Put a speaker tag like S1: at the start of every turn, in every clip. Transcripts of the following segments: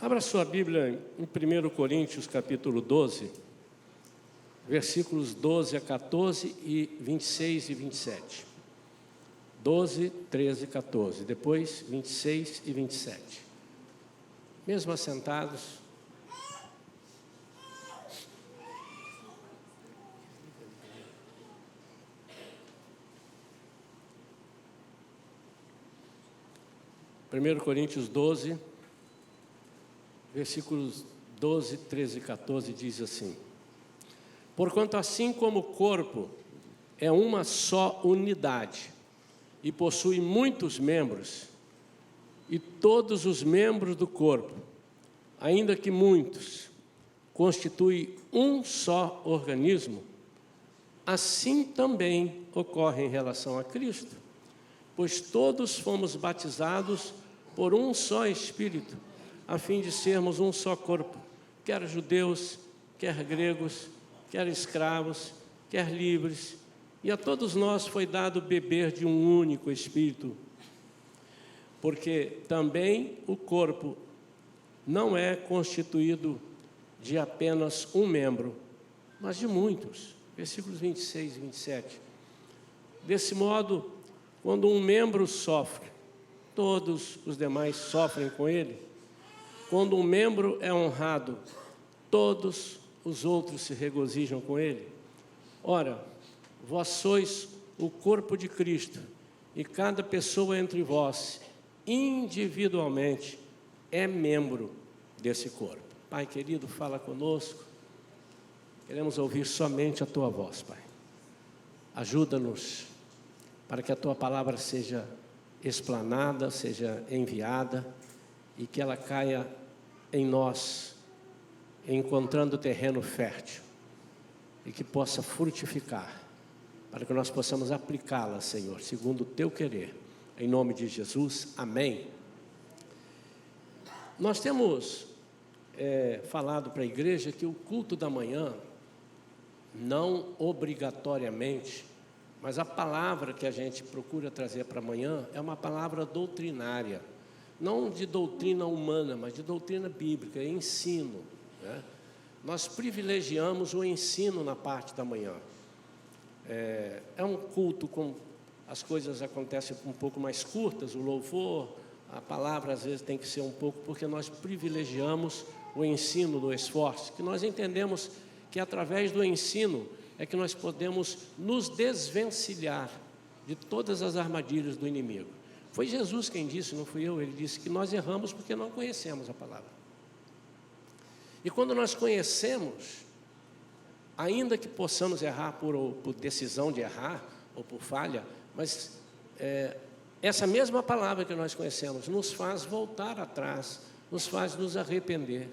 S1: Abra sua Bíblia em 1 Coríntios, capítulo 12, versículos 12 a 14 e 26 e 27. 12, 13 e 14, depois 26 e 27. Mesmo assentados. Primeiro Coríntios 12, versículos 12, 13 e 14 diz assim: Porquanto assim como o corpo é uma só unidade e possui muitos membros, e todos os membros do corpo, ainda que muitos, constituem um só organismo, assim também ocorre em relação a Cristo, pois todos fomos batizados por um só Espírito, a fim de sermos um só corpo, quer judeus, quer gregos, quer escravos, quer livres, e a todos nós foi dado beber de um único Espírito, porque também o corpo não é constituído de apenas um membro, mas de muitos. Versículos 26 e 27. Desse modo, quando um membro sofre, todos os demais sofrem com ele. Quando um membro é honrado, todos os outros se regozijam com ele. Ora, vós sois o corpo de Cristo, e cada pessoa entre vós, individualmente, é membro desse corpo. Pai querido, fala conosco. Queremos ouvir somente a Tua voz, Pai. Ajuda-nos para que a Tua palavra seja explanada, seja enviada e que ela caia em nós, encontrando terreno fértil e que possa frutificar, para que nós possamos aplicá-la, Senhor, segundo o Teu querer. Em nome de Jesus, amém. Nós temos falado para a igreja que o culto da manhã, não obrigatoriamente, mas a palavra que a gente procura trazer para amanhã é uma palavra doutrinária, não de doutrina humana, mas de doutrina bíblica, ensino, né? Nós privilegiamos o ensino na parte da manhã. É um culto com as coisas acontecem um pouco mais curtas, o louvor, a palavra às vezes tem que ser um pouco, porque nós privilegiamos o ensino do esforço, que nós entendemos que através do ensino é que nós podemos nos desvencilhar de todas as armadilhas do inimigo. Foi Jesus quem disse, não fui eu, ele disse que nós erramos porque não conhecemos a palavra. E quando nós conhecemos, ainda que possamos errar por decisão de errar ou por falha, mas essa mesma palavra que nós conhecemos nos faz voltar atrás, nos faz nos arrepender.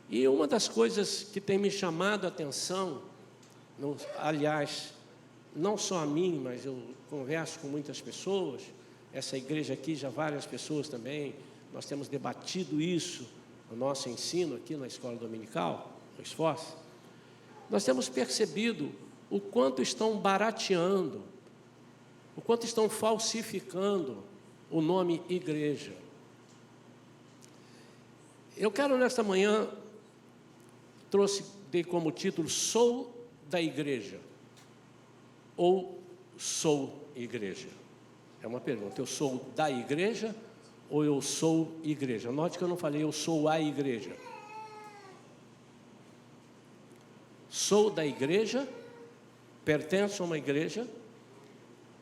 S1: E uma das coisas que tem me chamado a atenção, aliás, não só a mim, mas eu converso com muitas pessoas, essa igreja aqui, já várias pessoas também, nós temos debatido isso no nosso ensino aqui na escola dominical, no Esforço. Nós temos percebido o quanto estão barateando, o quanto estão falsificando o nome igreja. Eu quero nesta manhã, dei como título, Sou da Igreja, ou sou igreja? É uma pergunta, eu sou da igreja ou eu sou igreja? Note que eu não falei eu sou a igreja. Sou da igreja, pertenço a uma igreja,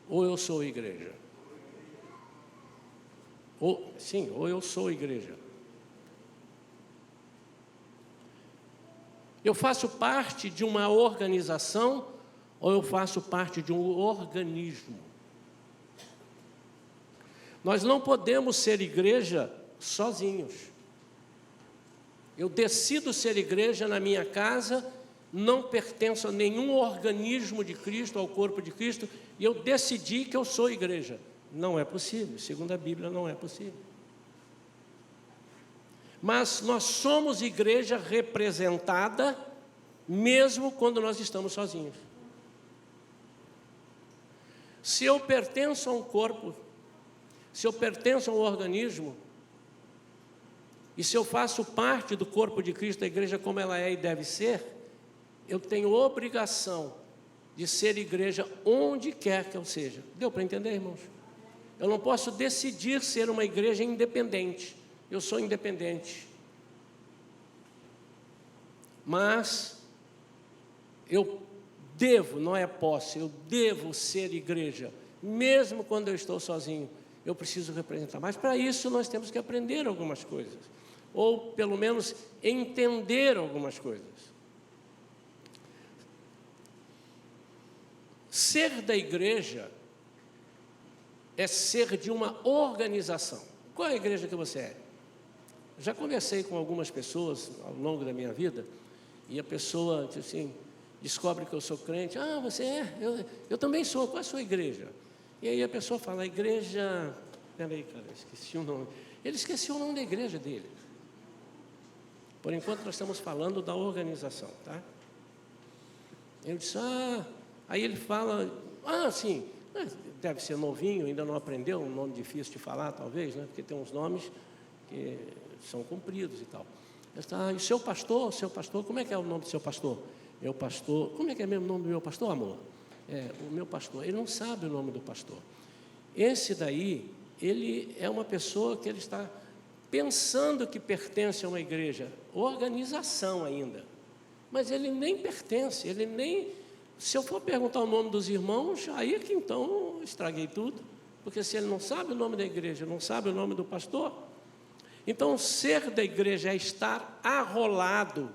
S1: ou eu sou igreja? Ou eu sou igreja. Eu faço parte de uma organização ou eu faço parte de um organismo? Nós não podemos ser igreja sozinhos. Eu decido ser igreja na minha casa, não pertenço a nenhum organismo de Cristo, ao corpo de Cristo, e eu decidi que eu sou igreja. Não é possível, segundo a Bíblia não é possível. Mas nós somos igreja representada, mesmo quando nós estamos sozinhos. Se eu pertenço a um corpo, se eu pertenço a um organismo, E se eu faço parte do corpo de Cristo, da igreja como ela é e deve ser, eu tenho obrigação de ser igreja onde quer que eu seja. Deu para entender, irmãos? Eu não posso decidir ser uma igreja independente. Eu sou independente. Mas eu devo, não é posse, eu devo ser igreja, mesmo quando eu estou sozinho. Eu preciso representar. Mas para isso nós temos que aprender algumas coisas, ou pelo menos entender algumas coisas. Ser da igreja é ser de uma organização. Qual é a igreja que você é? Já conversei com algumas pessoas ao longo da minha vida, e a pessoa assim, descobre que eu sou crente. Ah, você é? Eu também sou. Qual é a sua igreja? E aí a pessoa fala, a igreja... Peraí, cara, esqueci o nome. Ele esqueceu o nome da igreja dele. Por enquanto nós estamos falando da organização, tá? Eu disse, aí ele fala, sim, deve ser novinho, ainda não aprendeu, um nome difícil de falar, talvez, né? Porque tem uns nomes que são compridos e tal. Eu disse, e seu pastor, como é que é o nome do seu pastor? Meu pastor, como é que é mesmo o nome do meu pastor, amor? O meu pastor, ele não sabe o nome do pastor. Esse daí, ele é uma pessoa que ele está pensando que pertence a uma igreja, organização ainda, mas ele nem pertence, ele nem... Se eu for perguntar o nome dos irmãos, aí é que então estraguei tudo, porque se ele não sabe o nome da igreja, não sabe o nome do pastor, então ser da igreja é estar arrolado,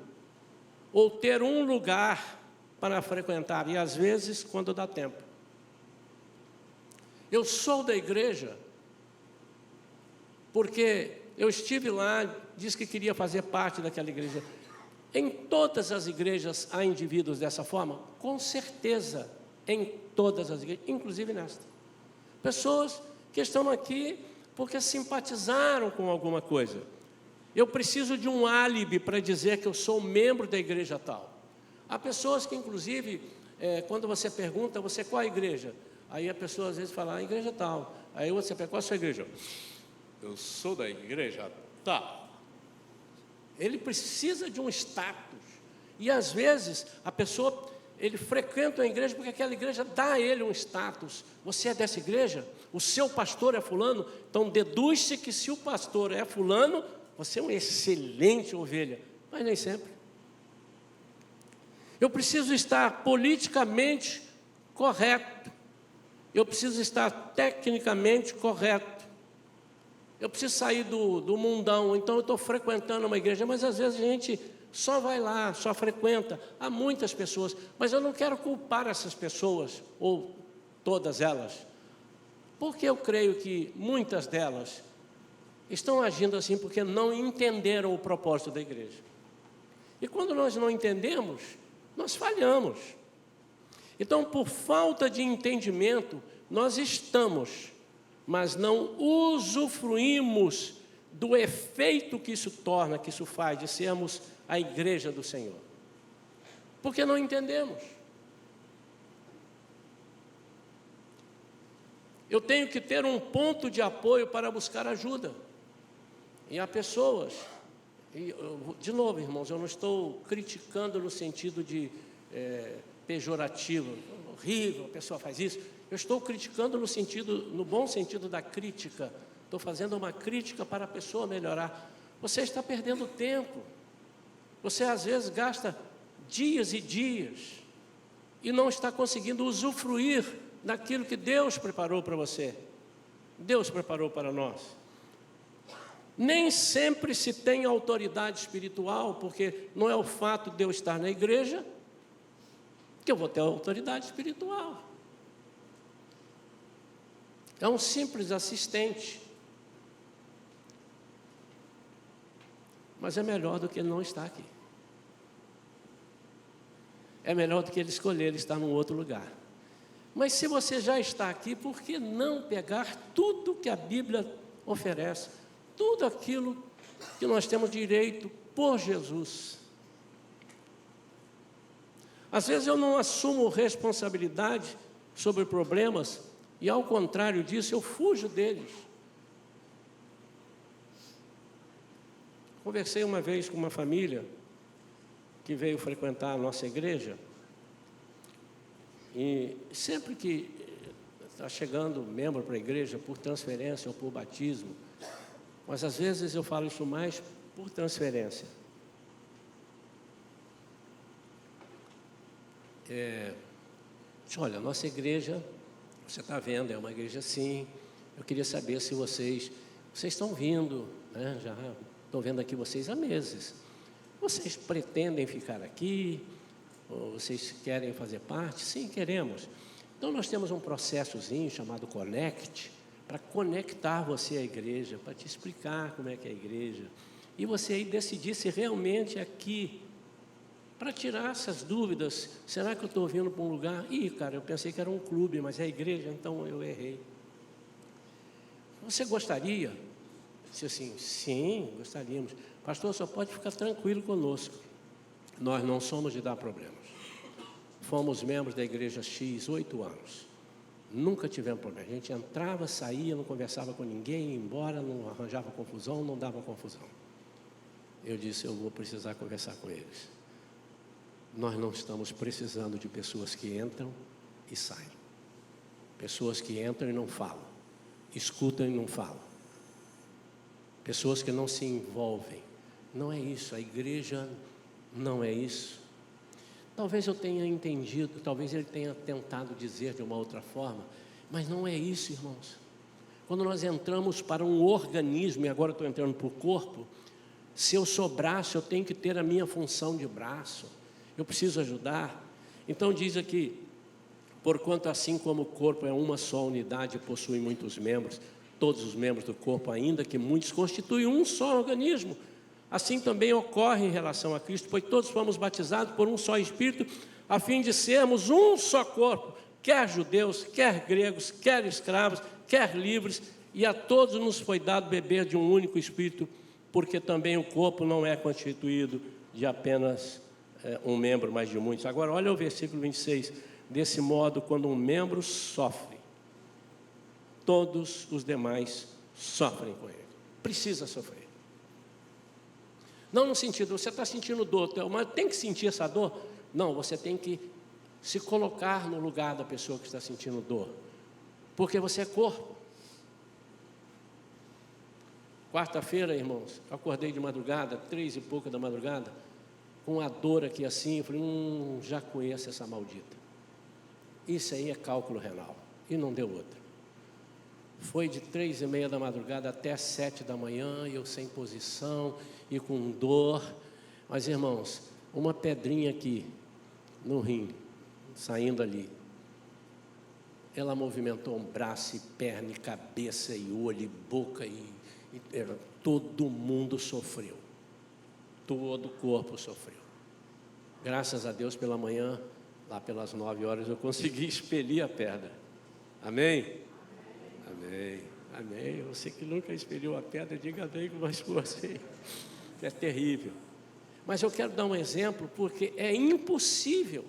S1: ou ter um lugar para frequentar, e às vezes quando dá tempo. Eu sou da igreja porque eu estive lá, disse que queria fazer parte daquela igreja. Em todas as igrejas há indivíduos dessa forma? Com certeza, em todas as igrejas, inclusive nesta. Pessoas que estão aqui porque simpatizaram com alguma coisa. Eu preciso de um álibi para dizer que eu sou membro da igreja tal. Há pessoas que, inclusive, quando você pergunta, você qual a igreja? Aí a pessoa às vezes fala, a igreja tal. Aí você pergunta, qual a sua igreja? Eu sou da igreja tal. Ele precisa de um status. E às vezes a pessoa, ele frequenta a igreja porque aquela igreja dá a ele um status. Você é dessa igreja? O seu pastor é fulano? Então deduz-se que se o pastor é fulano, você é uma excelente ovelha. Mas nem sempre. Eu preciso estar politicamente correto. Eu preciso estar tecnicamente correto. Eu preciso sair do mundão, então eu estou frequentando uma igreja, mas às vezes a gente só vai lá, só frequenta. Há muitas pessoas, mas eu não quero culpar essas pessoas, ou todas elas, porque eu creio que muitas delas estão agindo assim porque não entenderam o propósito da igreja. E quando nós não entendemos, nós falhamos. Então, por falta de entendimento, nós estamos, mas não usufruímos do efeito que isso torna, que isso faz, de sermos a igreja do Senhor. Porque não entendemos. Eu tenho que ter um ponto de apoio para buscar ajuda. E há pessoas, de novo, irmãos, eu não estou criticando no sentido de pejorativo, horrível, a pessoa faz isso. Eu estou criticando no bom sentido da crítica. Estou fazendo uma crítica para a pessoa melhorar. Você está perdendo tempo. Você às vezes gasta dias e dias e não está conseguindo usufruir daquilo que Deus preparou para você. Deus preparou para nós. Nem sempre se tem autoridade espiritual, porque não é o fato de eu estar na igreja que eu vou ter autoridade espiritual. É um simples assistente. Mas é melhor do que ele não estar aqui. É melhor do que ele escolher estar num outro lugar. Mas se você já está aqui, por que não pegar tudo que a Bíblia oferece? Tudo aquilo que nós temos direito por Jesus. Às vezes eu não assumo responsabilidade sobre problemas e, ao contrário disso, eu fujo deles. Conversei uma vez com uma família que veio frequentar a nossa igreja, e sempre que está chegando membro para a igreja por transferência ou por batismo, mas às vezes eu falo isso mais por transferência. Olha, nossa igreja, você está vendo, é uma igreja assim. Eu queria saber se vocês estão vindo, né? Já estou vendo aqui vocês há meses. Vocês pretendem ficar aqui? Ou vocês querem fazer parte? Sim, queremos. Então nós temos um processozinho chamado Connect, para conectar você à igreja, para te explicar como é que é a igreja. E você aí decidir se realmente aqui, para tirar essas dúvidas, será que eu estou vindo para um lugar? Cara, eu pensei que era um clube, mas é a igreja, então eu errei. Você gostaria? Eu disse assim, sim, gostaríamos. Pastor, só pode ficar tranquilo conosco. Nós não somos de dar problemas. Fomos membros da igreja X 8 anos. Nunca tivemos problema. A gente entrava, saía, não conversava com ninguém, ia embora, não arranjava confusão, não dava confusão. Eu disse, eu vou precisar conversar com eles. Nós não estamos precisando de pessoas que entram e saem. Pessoas que entram e não falam. Escutam e não falam. Pessoas que não se envolvem. Não é isso, a igreja não é isso. Talvez eu tenha entendido, talvez ele tenha tentado dizer de uma outra forma, mas não é isso, irmãos. Quando nós entramos para um organismo, e agora eu estou entrando para o corpo, se eu sou braço, eu tenho que ter a minha função de braço. Eu preciso ajudar. Então diz aqui, porquanto assim como o corpo é uma só unidade e possui muitos membros, todos os membros do corpo, ainda que muitos, constituem um só organismo. Assim também ocorre em relação a Cristo, pois todos fomos batizados por um só Espírito, a fim de sermos um só corpo, quer judeus, quer gregos, quer escravos, quer livres, e a todos nos foi dado beber de um único Espírito, porque também o corpo não é constituído de apenas um membro, mas de muitos. Agora olha o versículo 26, desse modo, quando um membro sofre, todos os demais sofrem com ele. Precisa sofrer. Não no sentido, você está sentindo dor, mas tem que sentir essa dor? Não, você tem que se colocar no lugar da pessoa que está sentindo dor, porque você é corpo. Quarta-feira, irmãos, acordei de madrugada, 3 e pouca da madrugada, com a dor aqui assim, eu falei, já conheço essa maldita. Isso aí é cálculo renal, e não deu outra. Foi de 3 e meia da madrugada até 7 da manhã, eu sem posição e com dor. Mas, irmãos, uma pedrinha aqui no rim, saindo ali, ela movimentou um braço e perna e cabeça e olho e boca e todo mundo sofreu. Todo o corpo sofreu. Graças a Deus, pela manhã, lá pelas 9 horas, eu consegui expelir a pedra. Amém? Amém, amém. Você que nunca expeliu a pedra, diga amém com mais força aí. É terrível. Mas eu quero dar um exemplo, porque é impossível.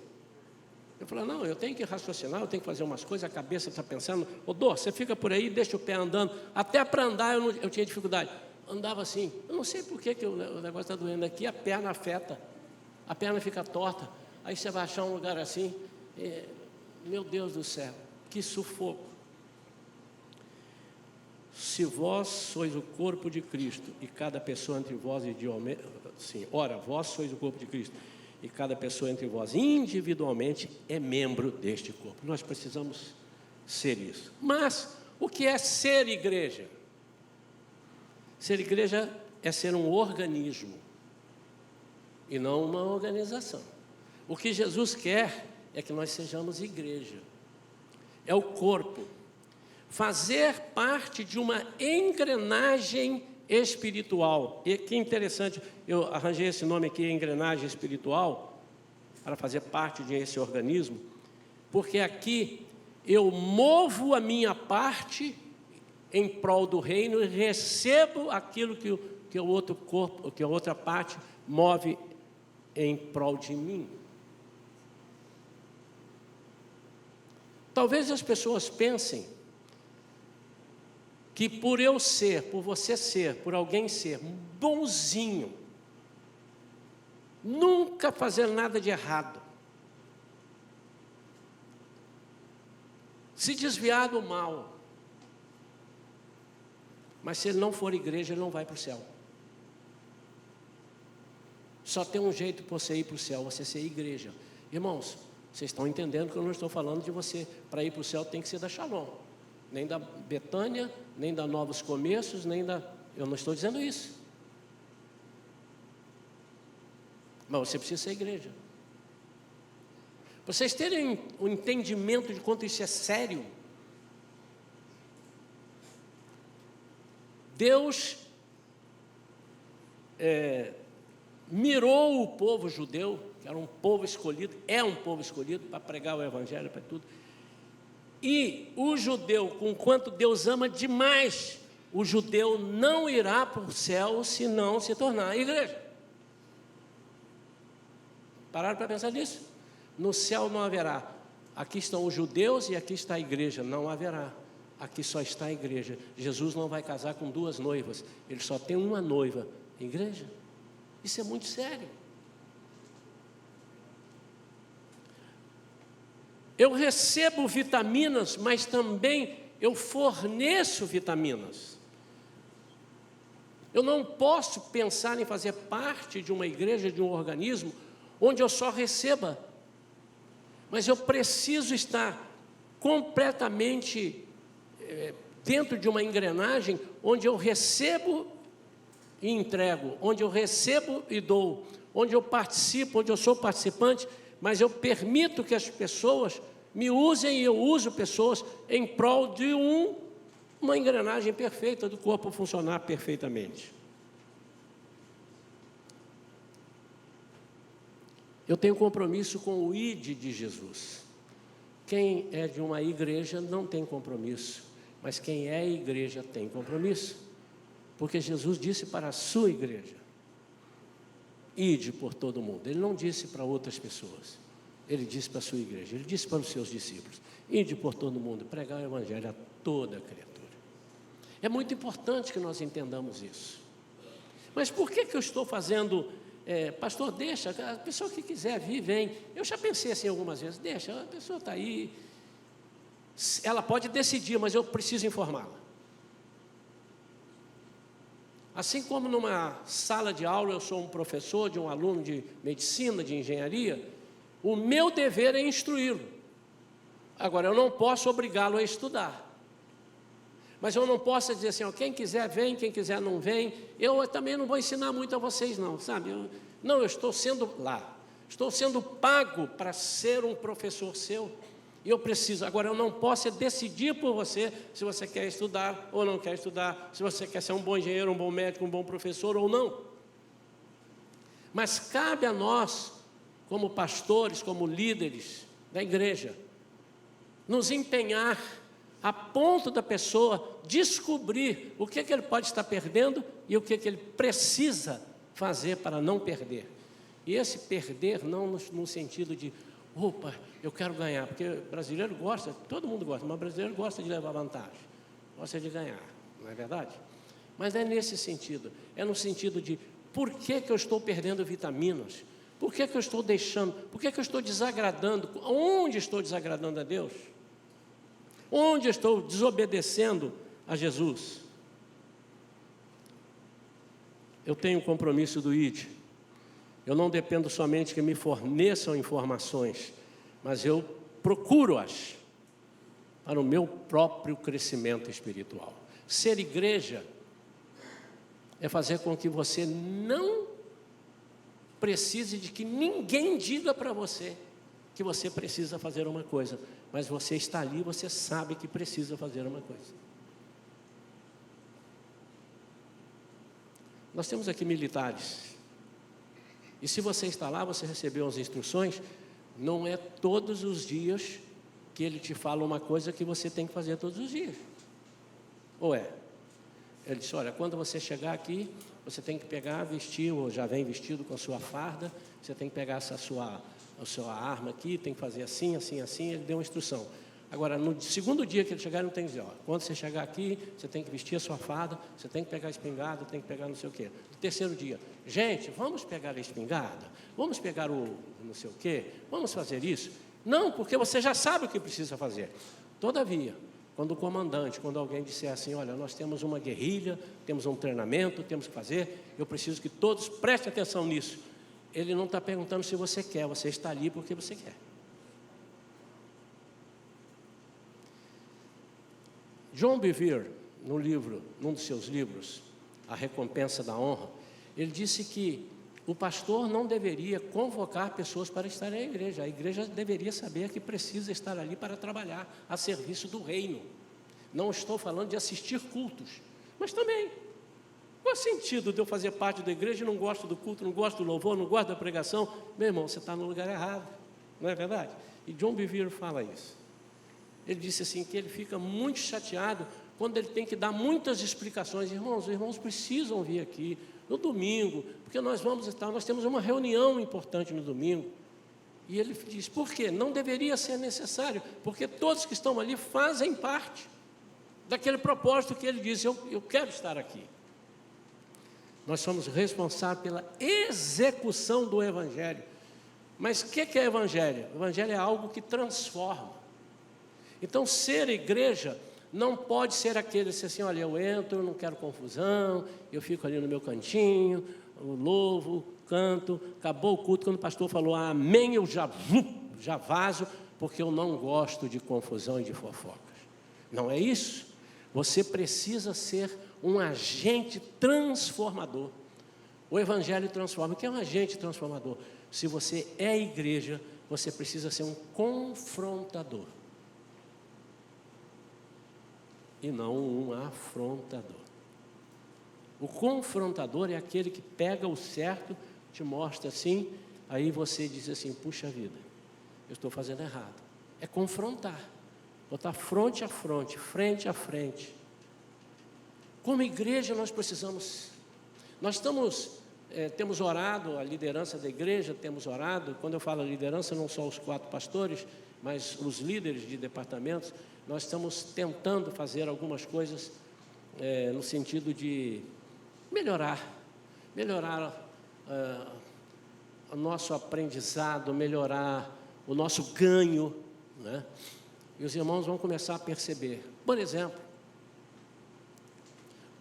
S1: Eu falo, não, eu tenho que raciocinar, eu tenho que fazer umas coisas, a cabeça está pensando, Dô, você fica por aí, deixa o pé andando. Até para andar eu tinha dificuldade. Andava assim, eu não sei por que o negócio está doendo aqui, a perna afeta, a perna fica torta. Aí você vai achar um lugar assim, meu Deus do céu, que sufoco. Se vós sois o corpo de Cristo, e cada pessoa entre vós vós sois o corpo de Cristo, e cada pessoa entre vós individualmente é membro deste corpo. Nós precisamos ser isso. Mas o que é ser igreja? Ser igreja é ser um organismo e não uma organização. O que Jesus quer é que nós sejamos igreja. É o corpo. Fazer parte de uma engrenagem espiritual. E que interessante, eu arranjei esse nome aqui, engrenagem espiritual, para fazer parte desse organismo, porque aqui eu movo a minha parte em prol do reino e recebo aquilo que o outro corpo, que a outra parte move em prol de mim. Talvez as pessoas pensem que por eu ser, por você ser, por alguém ser bonzinho, nunca fazer nada de errado, se desviar do mal, mas se ele não for igreja, ele não vai para o céu. Só tem um jeito para você ir para o céu, você ser igreja. Irmãos, vocês estão entendendo que eu não estou falando de você, para ir para o céu tem que ser da Shalom, nem da Betânia, nem da Novos Começos, eu não estou dizendo isso. Mas você precisa ser igreja. Para vocês terem o entendimento de quanto isso é sério, Deus mirou o povo judeu, que era um povo escolhido, é um povo escolhido para pregar o evangelho, para tudo. E o judeu, com quanto Deus ama demais, o judeu não irá para o céu se não se tornar igreja. Pararam para pensar nisso? No céu não haverá. Aqui estão os judeus e aqui está a igreja. Não haverá. Aqui só está a igreja. Jesus não vai casar com duas noivas. Ele só tem uma noiva. Igreja? Isso é muito sério. Eu recebo vitaminas, mas também eu forneço vitaminas. Eu não posso pensar em fazer parte de uma igreja, de um organismo, onde eu só receba. Mas eu preciso estar completamente dentro de uma engrenagem, onde eu recebo e entrego, onde eu recebo e dou, onde eu participo, onde eu sou participante, mas eu permito que as pessoas me usem e eu uso pessoas em prol de uma engrenagem perfeita do corpo funcionar perfeitamente. Eu tenho compromisso com o ID de Jesus. Quem é de uma igreja não tem compromisso, mas quem é igreja tem compromisso, porque Jesus disse para a sua igreja: ide por todo mundo. Ele não disse para outras pessoas, ele disse para a sua igreja, ele disse para os seus discípulos: ide por todo mundo, pregar o evangelho a toda criatura. É muito importante que nós entendamos isso. Mas por que eu estou fazendo... pastor, deixa, a pessoa que quiser vir, vem. Eu já pensei assim algumas vezes, deixa, a pessoa está aí, ela pode decidir, mas eu preciso informá-la. Assim como numa sala de aula eu sou um professor de um aluno de medicina, de engenharia, o meu dever é instruí-lo. Agora, eu não posso obrigá-lo a estudar. Mas eu não posso dizer assim, quem quiser vem, quem quiser não vem. Eu também não vou ensinar muito a vocês não, sabe? Eu estou sendo estou sendo pago para ser um professor seu. E eu preciso, agora eu não posso decidir por você se você quer estudar ou não quer estudar, se você quer ser um bom engenheiro, um bom médico, um bom professor ou não. Mas cabe a nós, como pastores, como líderes da igreja, nos empenhar a ponto da pessoa descobrir o que ele pode estar perdendo e o que ele precisa fazer para não perder. E esse perder não no sentido de, opa, eu quero ganhar, porque brasileiro gosta, todo mundo gosta, mas brasileiro gosta de levar vantagem, gosta de ganhar, não é verdade? Mas é nesse sentido, é no sentido de, por que eu estou perdendo vitaminas? Por que eu estou deixando, por que eu estou desagradando, onde estou desagradando a Deus? Onde estou desobedecendo a Jesus? Eu tenho o compromisso do ID. Eu não dependo somente que me forneçam informações, mas eu procuro-as para o meu próprio crescimento espiritual. Ser igreja é fazer com que você não precise de que ninguém diga para você que você precisa fazer uma coisa, mas você está ali, você sabe que precisa fazer uma coisa. Nós temos aqui militares, e se você está lá, você recebeu as instruções, não é todos os dias que ele te fala uma coisa que você tem que fazer todos os dias. Ou é? Ele disse, olha, quando você chegar aqui, você tem que pegar, vestir, ou já vem vestido com a sua farda, você tem que pegar a sua arma aqui, tem que fazer assim, assim, assim, ele deu uma instrução. Agora, no segundo dia que ele chegar, ele não tem que dizer, ó, quando você chegar aqui, você tem que vestir a sua farda, você tem que pegar a espingarda, tem que pegar não sei o quê. No terceiro dia, gente, vamos pegar a espingarda? Vamos pegar o não sei o quê? Vamos fazer isso? Não, porque você já sabe o que precisa fazer. Todavia, quando o comandante, quando alguém disser assim, olha, nós temos uma guerrilha, temos um treinamento, temos que fazer, eu preciso que todos prestem atenção nisso. Ele não está perguntando se você quer, você está ali porque você quer. John Bevere, num dos seus livros, A Recompensa da Honra, ele disse que o pastor não deveria convocar pessoas para estarem na igreja. A igreja deveria saber que precisa estar ali para trabalhar a serviço do reino. Não estou falando de assistir cultos, mas também, qual é o sentido de eu fazer parte da igreja e não gosto do culto, não gosto do louvor, não gosto da pregação? Meu irmão, você está no lugar errado, não é verdade? E John Bevere fala isso. Ele disse assim, que ele fica muito chateado quando ele tem que dar muitas explicações. Irmãos, os irmãos precisam vir aqui no domingo, porque nós temos uma reunião importante no domingo. E ele diz, por quê? Não deveria ser necessário, porque todos que estão ali fazem parte daquele propósito que ele disse, eu quero estar aqui. Nós somos responsáveis pela execução do Evangelho. Mas o que é Evangelho? O Evangelho é algo que transforma. Então, ser igreja não pode ser aquele assim, olha, eu entro, eu não quero confusão, eu fico ali no meu cantinho, eu louvo, canto, acabou o culto, quando o pastor falou amém, eu já vazo, porque eu não gosto de confusão e de fofocas. Não é isso? Você precisa ser um agente transformador. O Evangelho transforma. O que é um agente transformador? Se você é igreja, você precisa ser um confrontador. E não um afrontador. O confrontador é aquele que pega o certo, te mostra assim, aí você diz assim, puxa vida, eu estou fazendo errado. É confrontar, botar fronte a fronte, frente a frente. Como igreja nós precisamos, temos orado, a liderança da igreja, temos orado, quando eu falo liderança, não só os 4 pastores, mas os líderes de departamentos, nós estamos tentando fazer algumas coisas no sentido de melhorar o nosso aprendizado, melhorar o nosso ganho, né? E os irmãos vão começar a perceber. Por exemplo,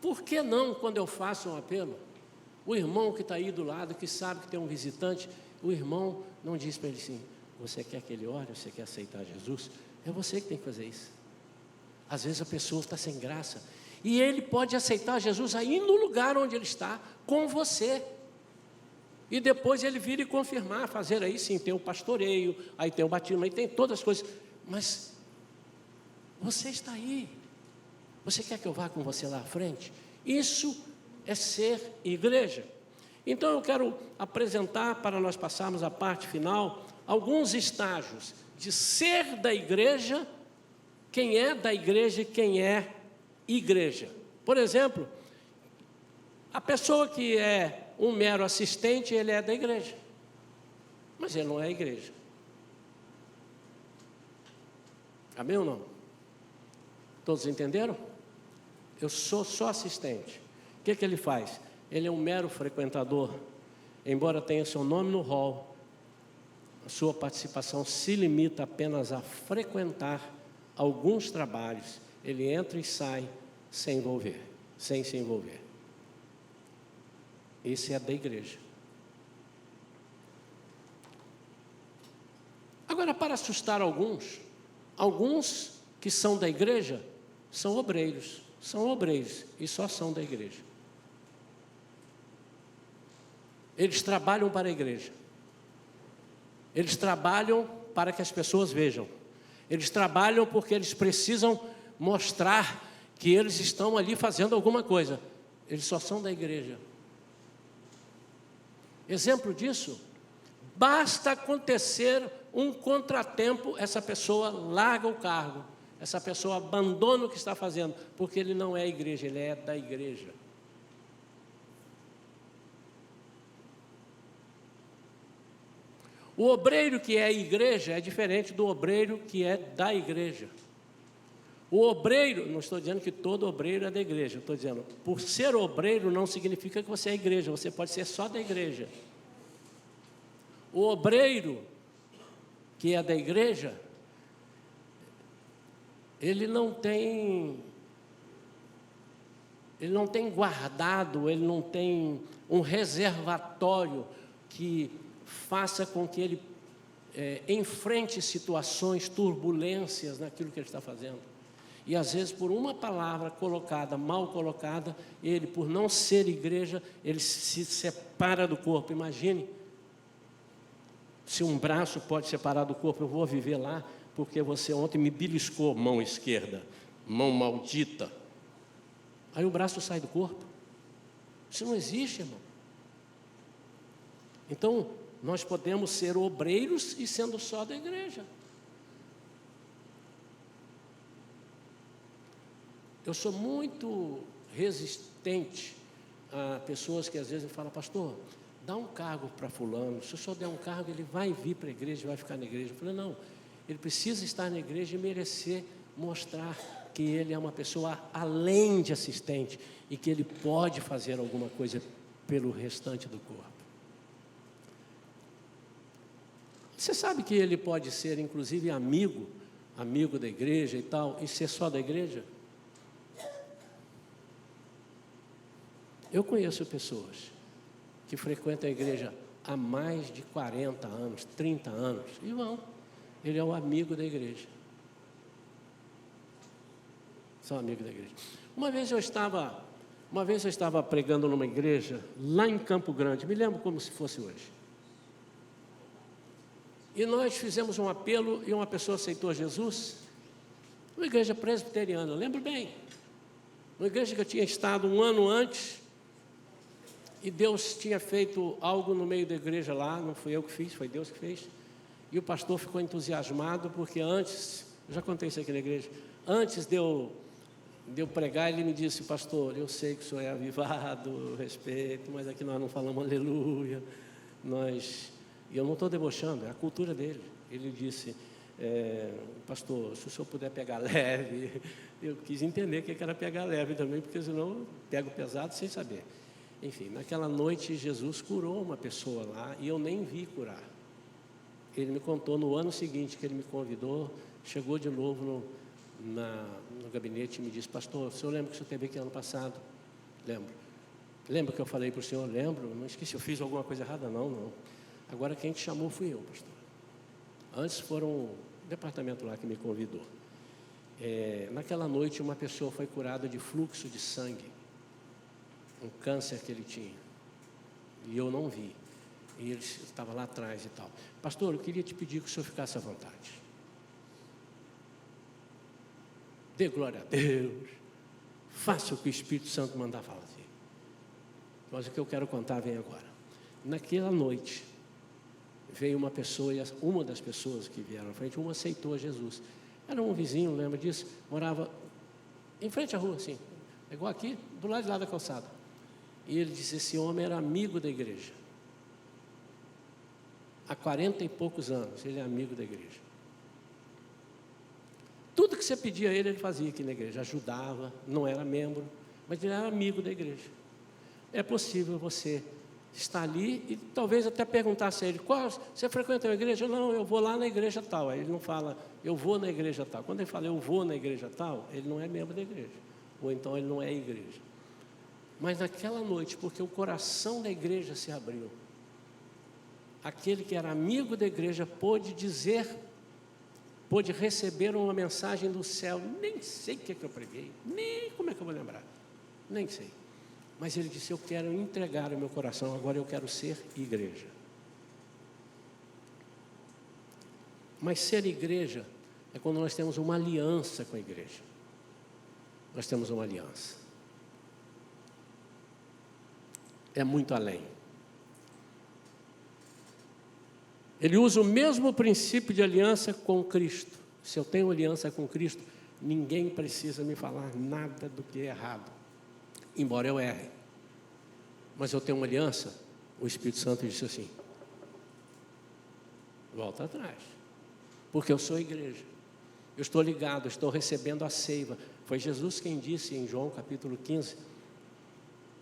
S1: por que não, quando eu faço um apelo, o irmão que está aí do lado, que sabe que tem um visitante, o irmão não diz para ele assim, você quer que ele ore, você quer aceitar Jesus? É você que tem que fazer isso. Às vezes a pessoa está sem graça, e ele pode aceitar Jesus aí no lugar onde ele está, com você. E depois ele vir e confirmar, fazer aí sim, tem o pastoreio, aí tem o batismo, aí tem todas as coisas. Mas você está aí. Você quer que eu vá com você lá à frente? Isso é ser igreja. Então eu quero apresentar, para nós passarmos a parte final, alguns estágios de ser da igreja, quem é da igreja e quem é igreja. Por exemplo, a pessoa que é um mero assistente, ele é da igreja, mas ele não é a igreja. Amém ou não? Todos entenderam? Eu sou só assistente. O que ele faz? Ele é um mero frequentador. Embora tenha seu nome no hall, a sua participação se limita apenas a frequentar alguns trabalhos. Ele entra e sai sem se envolver. Esse é da igreja. Agora, para assustar alguns que são da igreja são obreiros e só são da igreja. Eles trabalham para a igreja. Eles trabalham para que as pessoas vejam. Eles trabalham porque eles precisam mostrar que eles estão ali fazendo alguma coisa. Eles só são da igreja. Exemplo disso, basta acontecer um contratempo, essa pessoa larga o cargo, essa pessoa abandona o que está fazendo, porque ele não é igreja, ele é da igreja. O obreiro que é igreja é diferente do obreiro que é da igreja. O obreiro, não estou dizendo que todo obreiro é da igreja, estou dizendo, por ser obreiro não significa que você é igreja, você pode ser só da igreja. O obreiro que é da igreja, ele não tem guardado, ele não tem um reservatório que faça com que ele enfrente situações, turbulências naquilo que ele está fazendo. E às vezes por uma palavra colocada, mal colocada, ele, por não ser igreja, ele se separa do corpo. Imagine, se um braço pode separar do corpo, eu vou viver lá, porque você ontem me beliscou, mão esquerda, mão maldita. Aí o braço sai do corpo. Isso não existe, irmão. Então, nós podemos ser obreiros e sendo só da igreja. Eu sou muito resistente a pessoas que às vezes me falam, pastor, dá um cargo para fulano, se o senhor der um cargo, ele vai vir para a igreja, vai ficar na igreja. Eu falei, não, ele precisa estar na igreja e merecer mostrar que ele é uma pessoa além de assistente e que ele pode fazer alguma coisa pelo restante do corpo. Você sabe que ele pode ser, inclusive, amigo da igreja e tal, e ser só da igreja? Eu conheço pessoas que frequentam a igreja há mais de 40 anos, 30 anos, e vão. Ele é um amigo da igreja. São amigos da igreja. Uma vez eu estava pregando numa igreja, lá em Campo Grande, me lembro como se fosse hoje. E nós fizemos um apelo e uma pessoa aceitou Jesus, uma igreja presbiteriana, eu lembro bem. Uma igreja que eu tinha estado um ano antes, e Deus tinha feito algo no meio da igreja lá, não fui eu que fiz, foi Deus que fez. E o pastor ficou entusiasmado, porque antes, eu já contei isso aqui na igreja, antes de eu pregar, ele me disse, pastor, eu sei que o senhor é avivado, eu respeito, mas aqui nós não falamos aleluia, e eu não estou debochando, é a cultura dele. Ele disse, pastor, se o senhor puder pegar leve, eu quis entender o que era pegar leve também, porque senão eu pego pesado sem saber. Enfim, naquela noite Jesus curou uma pessoa lá e eu nem vi curar. Ele me contou no ano seguinte que ele me convidou, chegou de novo no gabinete e me disse, pastor, o senhor lembra que o senhor teve aqui ano passado? Lembro. Lembra que eu falei para o senhor? Lembro, não esqueci, eu fiz alguma coisa errada? Não. Agora quem te chamou fui eu, pastor. Antes foram o departamento lá que me convidou. Naquela noite uma pessoa foi curada de fluxo de sangue, um câncer que ele tinha, e eu não vi, e ele estava lá atrás e tal. Pastor, eu queria te pedir que o senhor ficasse à vontade. Dê glória a Deus, faça o que o Espírito Santo mandar fazer. Mas o que eu quero contar vem agora. Naquela noite, veio uma pessoa, e uma das pessoas que vieram à frente, uma aceitou a Jesus. Era um vizinho, lembra disso? Morava em frente à rua, assim, igual aqui, do lado de lá da calçada. E ele disse, esse homem era amigo da igreja. Há 40 e poucos anos, ele é amigo da igreja. Tudo que você pedia a ele, ele fazia aqui na igreja. Ajudava, não era membro, mas ele era amigo da igreja. É possível você estar ali e talvez até perguntasse a ele, você frequenta a igreja? Não, eu vou lá na igreja tal. Aí ele não fala, eu vou na igreja tal. Quando ele fala, eu vou na igreja tal, ele não é membro da igreja. Ou então ele não é igreja. Mas naquela noite, porque o coração da igreja se abriu, aquele que era amigo da igreja pôde receber uma mensagem do céu. Nem sei o que eu preguei, nem como é que eu vou lembrar, nem sei. Mas ele disse, eu quero entregar o meu coração, agora eu quero ser igreja. Mas ser igreja é quando nós temos uma aliança com a igreja. Nós temos uma aliança. É muito além. Ele usa o mesmo princípio de aliança com Cristo. Se eu tenho aliança com Cristo, ninguém precisa me falar nada do que é errado, embora eu erre. Mas eu tenho uma aliança, o Espírito Santo disse assim, volta atrás, porque eu sou igreja. Eu estou ligado, estou recebendo a seiva. Foi Jesus quem disse em João capítulo 15,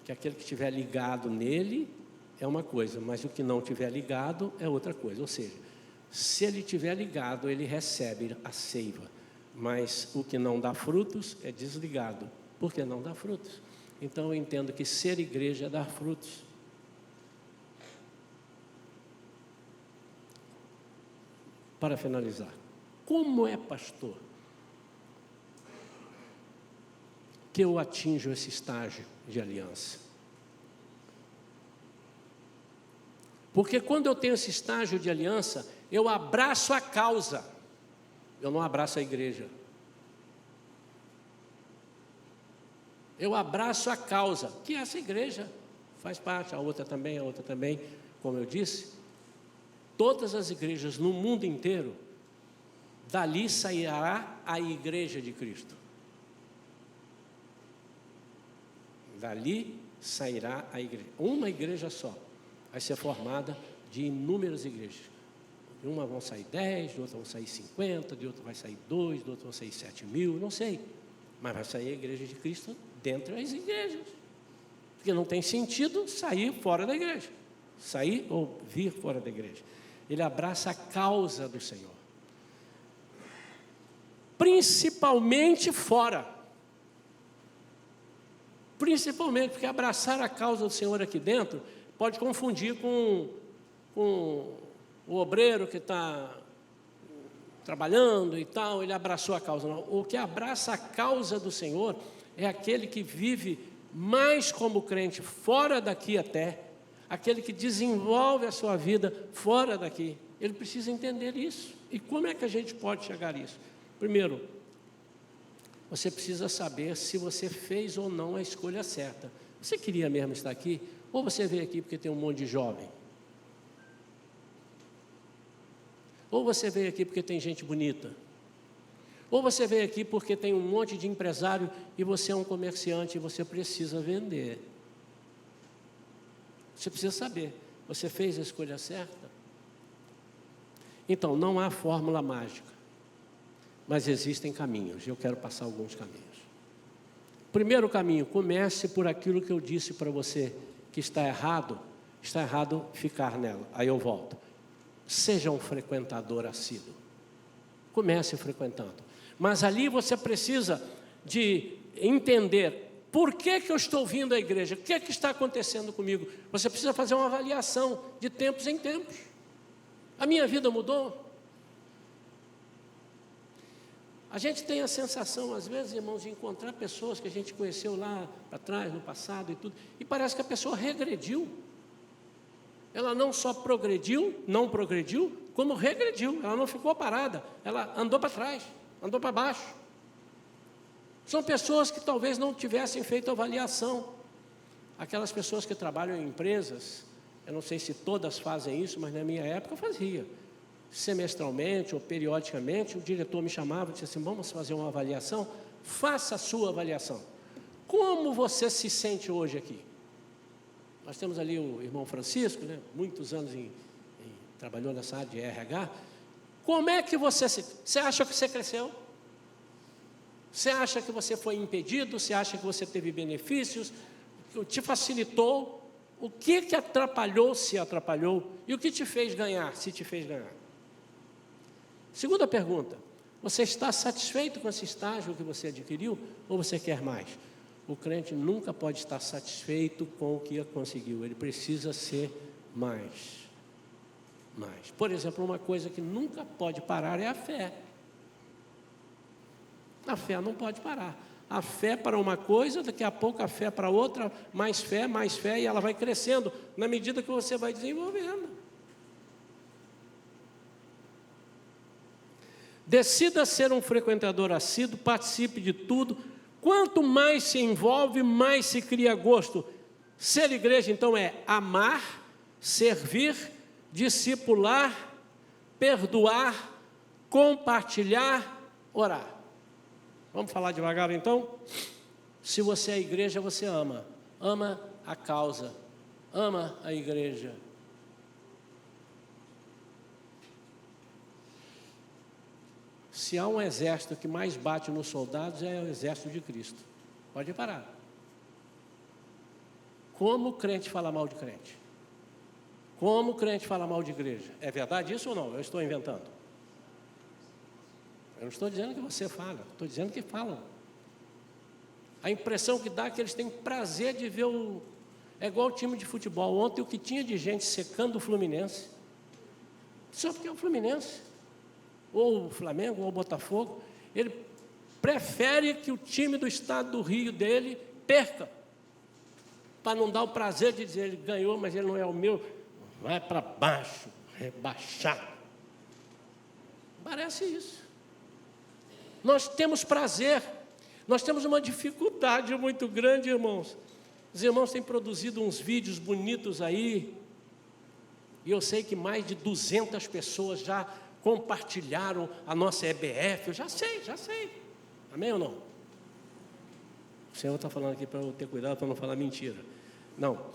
S1: que aquele que estiver ligado nele é uma coisa, mas o que não estiver ligado é outra coisa. Ou seja, se ele estiver ligado, ele recebe a seiva, mas o que não dá frutos é desligado, porque não dá frutos. Então eu entendo que ser igreja é dar frutos. Para finalizar, como é, pastor, que eu atinjo esse estágio de aliança? Porque quando eu tenho esse estágio de aliança, eu abraço a causa, eu não abraço a igreja. Eu abraço a causa, que essa igreja faz parte, a outra também, como eu disse. Todas as igrejas no mundo inteiro, dali sairá a igreja de Cristo. Dali sairá a igreja. Uma igreja só vai ser formada de inúmeras igrejas. De uma vão sair 10, de outra vão sair 50, de outra vai sair 2, de outra vão sair 7.000, não sei. Mas vai sair a igreja de Cristo dentre as igrejas. Porque não tem sentido sair fora da igreja. Sair ou vir fora da igreja. Ele abraça a causa do Senhor. Principalmente fora. Principalmente, porque abraçar a causa do Senhor aqui dentro pode confundir com o obreiro que está trabalhando e tal, ele abraçou a causa. Não. O que abraça a causa do Senhor é aquele que vive mais como crente fora daqui até, aquele que desenvolve a sua vida fora daqui. Ele precisa entender isso. E como é que a gente pode chegar a isso? Primeiro, você precisa saber se você fez ou não a escolha certa. Você queria mesmo estar aqui? Ou você veio aqui porque tem um monte de jovem? Ou você veio aqui porque tem gente bonita? Ou você veio aqui porque tem um monte de empresário e você é um comerciante e você precisa vender? Você precisa saber, você fez a escolha certa? Então, não há fórmula mágica, mas existem caminhos, eu quero passar alguns caminhos. Primeiro caminho, comece por aquilo que eu disse para você, que está errado ficar nela, aí eu volto. Seja um frequentador assíduo, comece frequentando, mas ali você precisa de entender por que eu estou vindo à igreja, o que está acontecendo comigo. Você precisa fazer uma avaliação de tempos em tempos. A minha vida mudou? A gente tem a sensação, às vezes, irmãos, de encontrar pessoas que a gente conheceu lá atrás, no passado e tudo, e parece que a pessoa regrediu. Ela não só não progrediu, como regrediu. Ela não ficou parada, ela andou para trás, andou para baixo. São pessoas que talvez não tivessem feito avaliação. Aquelas pessoas que trabalham em empresas, eu não sei se todas fazem isso, mas na minha época eu fazia. Semestralmente ou periodicamente, o diretor me chamava e disse assim: vamos fazer uma avaliação? Faça a sua avaliação. Como você se sente hoje aqui? Nós temos ali o irmão Francisco, né? Muitos anos trabalhou nessa área de RH. Como é que você acha que você cresceu? Você acha que você foi impedido? Você acha que você teve benefícios? Te facilitou? O que atrapalhou, se atrapalhou? E o que te fez ganhar, se te fez ganhar? Segunda pergunta, você está satisfeito com esse estágio que você adquiriu ou você quer mais? O crente nunca pode estar satisfeito com o que conseguiu, ele precisa ser mais. Por exemplo, uma coisa que nunca pode parar é a fé. A fé não pode parar. A fé para uma coisa, daqui a pouco a fé para outra, mais fé, e ela vai crescendo na medida que você vai desenvolvendo. Decida ser um frequentador assíduo, participe de tudo. Quanto mais se envolve, mais se cria gosto. Ser igreja, então, é amar, servir, discipular, perdoar, compartilhar, orar. Vamos falar devagar, então? Se você é igreja, você ama. Ama a causa. Ama a igreja. Se há um exército que mais bate nos soldados, é o exército de Cristo. Pode parar. Como o crente fala mal de crente? Como o crente fala mal de igreja? É verdade isso ou não? Eu estou inventando. Eu não estou dizendo que você fala, estou dizendo que falam. A impressão que dá é que eles têm prazer de ver o... É igual o time de futebol. Ontem o que tinha de gente secando o Fluminense, só porque é o Fluminense, ou o Flamengo, ou o Botafogo, ele prefere que o time do estado do Rio dele perca, para não dar o prazer de dizer, ele ganhou, mas ele não é o meu, vai para baixo, rebaixado. Parece isso. Nós temos prazer, nós temos uma dificuldade muito grande, irmãos. Os irmãos têm produzido uns vídeos bonitos aí, e eu sei que mais de 200 pessoas já compartilharam a nossa EBF, eu já sei. Amém ou não? O Senhor está falando aqui para eu ter cuidado para não falar mentira. Não,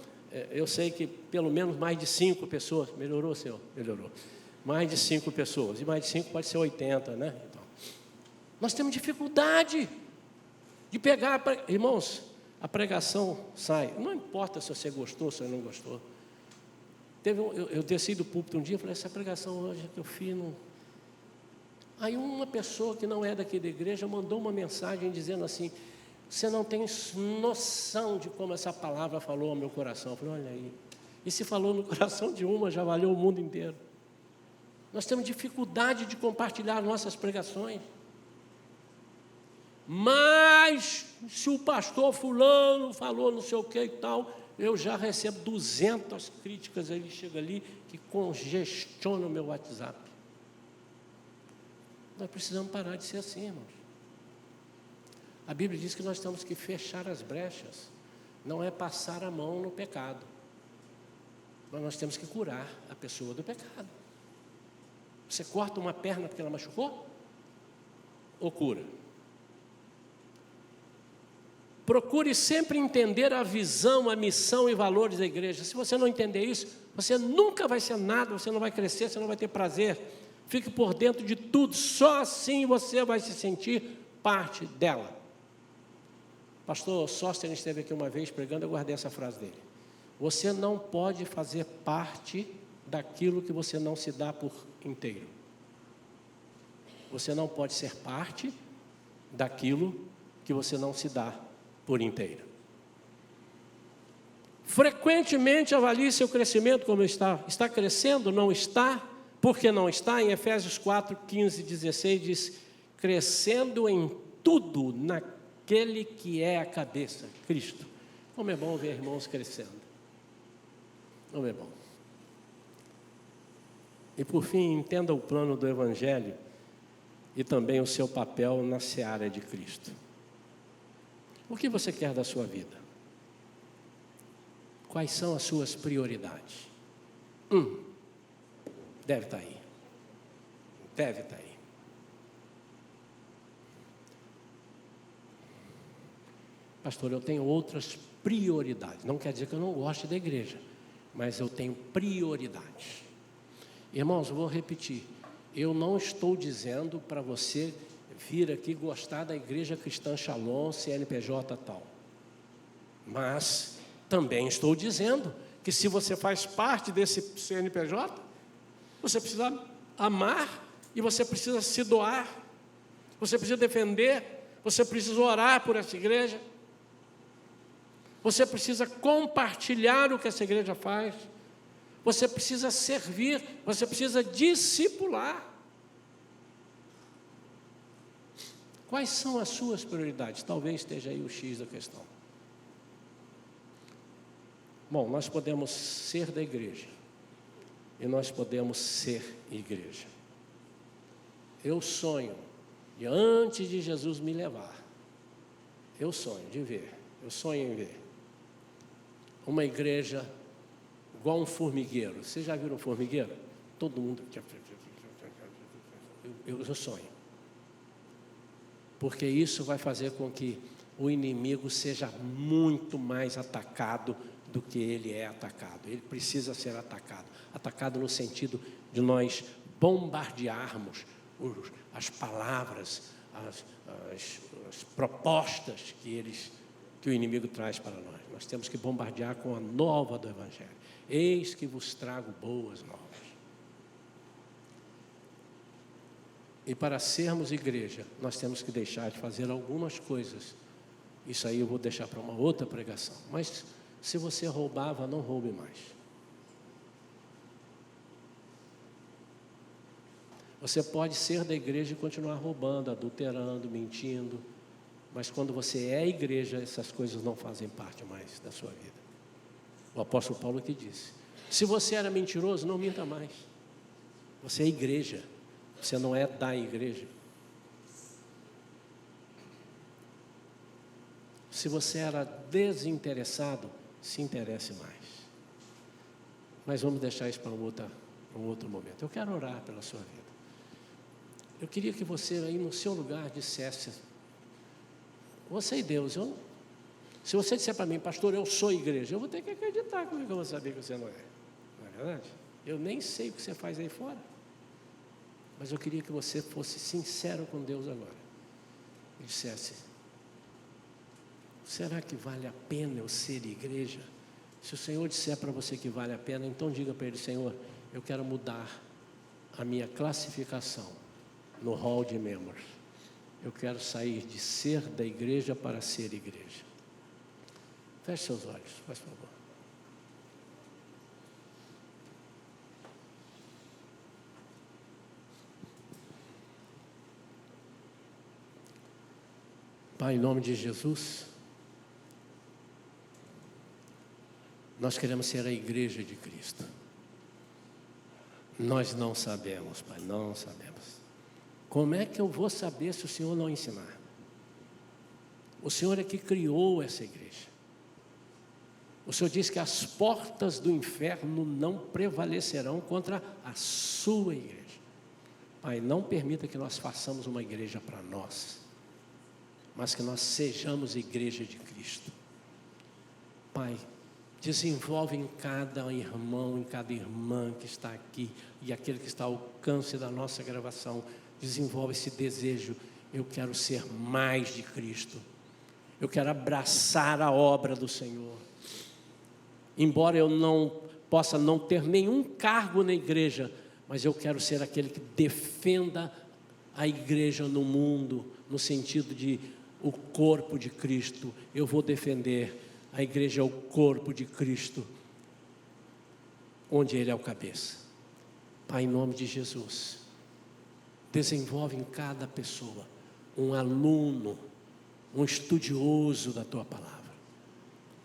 S1: eu sei que pelo menos mais de 5 pessoas, melhorou, Senhor? Melhorou. Mais de 5 pessoas, e mais de 5 pode ser 80, né? Então, nós temos dificuldade de pegar, irmãos, a pregação sai, não importa se você gostou, se você não gostou. Eu desci do púlpito um dia e falei, essa pregação hoje que eu fiz, não... Aí uma pessoa que não é daqui da igreja mandou uma mensagem dizendo assim, você não tem noção de como essa palavra falou ao meu coração. Eu falei, olha aí, e se falou no coração de uma, já valeu o mundo inteiro. Nós temos dificuldade de compartilhar nossas pregações. Mas, se o pastor fulano falou não sei o que e tal, eu já recebo 200 críticas, ele chega ali, que congestiona o meu WhatsApp. Nós precisamos parar de ser assim, irmãos. A Bíblia diz que nós temos que fechar as brechas, não é passar a mão no pecado, mas nós temos que curar a pessoa do pecado. Você corta uma perna porque ela machucou? Ou cura? Procure sempre entender a visão, a missão e valores da igreja. Se você não entender isso, você nunca vai ser nada, você não vai crescer, você não vai ter prazer. Fique por dentro de tudo, só assim você vai se sentir parte dela. Pastor Sóstenes esteve aqui uma vez pregando, eu guardei essa frase dele. Você não pode fazer parte daquilo que você não se dá por inteiro. Você não pode ser parte daquilo que você não se dá por inteiro. Frequentemente avalie seu crescimento como está. Está crescendo? Não está? Por que não está? Em Efésios 4, 15 e 16 diz, crescendo em tudo naquele que é a cabeça, Cristo. Como é bom ver irmãos crescendo. Como é bom. E por fim, entenda o plano do Evangelho e também o seu papel na seara de Cristo. O que você quer da sua vida? Quais são as suas prioridades? Deve estar aí. Deve estar aí. Pastor, eu tenho outras prioridades. Não quer dizer que eu não goste da igreja, mas eu tenho prioridades. Irmãos, eu vou repetir. Eu não estou dizendo para você vir aqui gostar da Igreja Cristã Shalom, CNPJ tal. Mas também estou dizendo que se você faz parte desse CNPJ, você precisa amar e você precisa se doar, você precisa defender, você precisa orar por essa igreja, você precisa compartilhar o que essa igreja faz, você precisa servir, você precisa discipular. Quais são as suas prioridades? Talvez esteja aí o X da questão. Bom, nós podemos ser da igreja e nós podemos ser igreja. Eu sonho, e antes de Jesus me levar, eu sonho em ver uma igreja igual um formigueiro. Vocês já viram um formigueiro? Todo mundo... Eu sonho. Porque isso vai fazer com que o inimigo seja muito mais atacado do que ele é atacado. Ele precisa ser atacado. Atacado no sentido de nós bombardearmos as palavras, as propostas que o inimigo traz para nós. Nós temos que bombardear com a nova do Evangelho. Eis que vos trago boas novas. E para sermos igreja, nós temos que deixar de fazer algumas coisas. Isso aí eu vou deixar para uma outra pregação. Mas se você roubava, não roube mais. Você pode ser da igreja e continuar roubando, adulterando, mentindo. Mas quando você é igreja, essas coisas não fazem parte mais da sua vida. O apóstolo Paulo que disse: se você era mentiroso, não minta mais. Você é igreja. Você não é da igreja. Se você era desinteressado, se interesse mais. Mas vamos deixar isso para um outro momento. Eu quero orar pela sua vida. Eu queria que você aí no seu lugar dissesse: você e Deus, se você disser para mim, pastor, eu sou igreja, eu vou ter que acreditar. Como é que eu vou saber que você não é? Não é verdade? Eu nem sei o que você faz aí fora. Mas eu queria que você fosse sincero com Deus agora. E dissesse: será que vale a pena eu ser igreja? Se o Senhor disser para você que vale a pena, então diga para Ele: Senhor, eu quero mudar a minha classificação no hall de membros. Eu quero sair de ser da igreja para ser igreja. Feche seus olhos, por favor. Pai, em nome de Jesus, nós queremos ser a igreja de Cristo. Nós não sabemos, Pai, não sabemos. Como é que eu vou saber se o Senhor não ensinar? O Senhor é que criou essa igreja. O Senhor diz que as portas do inferno não prevalecerão contra a sua igreja. Pai, não permita que nós façamos uma igreja para nós, mas que nós sejamos igreja de Cristo. Pai, desenvolve em cada irmão, em cada irmã que está aqui e aquele que está ao alcance da nossa gravação, desenvolve esse desejo: eu quero ser mais de Cristo, eu quero abraçar a obra do Senhor. Embora eu não possa não ter nenhum cargo na igreja, mas eu quero ser aquele que defenda a igreja no mundo, no sentido de o corpo de Cristo. Eu vou defender a igreja, é o corpo de Cristo, onde Ele é o cabeça. Pai, em nome de Jesus, desenvolve em cada pessoa um aluno, um estudioso da Tua Palavra.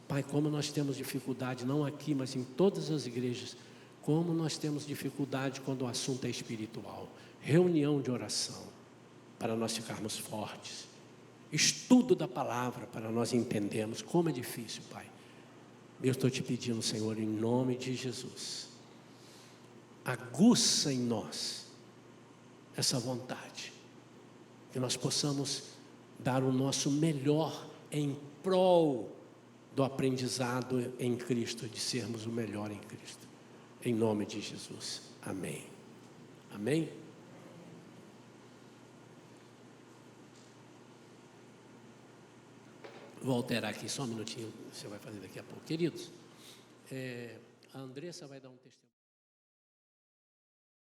S1: Pai, como nós temos dificuldade, não aqui, mas em todas as igrejas, como nós temos dificuldade quando o assunto é espiritual. Reunião de oração, para nós ficarmos fortes. Estudo da palavra, para nós entendermos como é difícil, Pai. Eu estou te pedindo, Senhor, em nome de Jesus, aguça em nós essa vontade, que nós possamos dar o nosso melhor em prol do aprendizado em Cristo, de sermos o melhor em Cristo. Em nome de Jesus. Amém. Amém? Vou alterar aqui só um minutinho, você vai fazer daqui a pouco. Queridos, a Andressa vai dar um testemunho.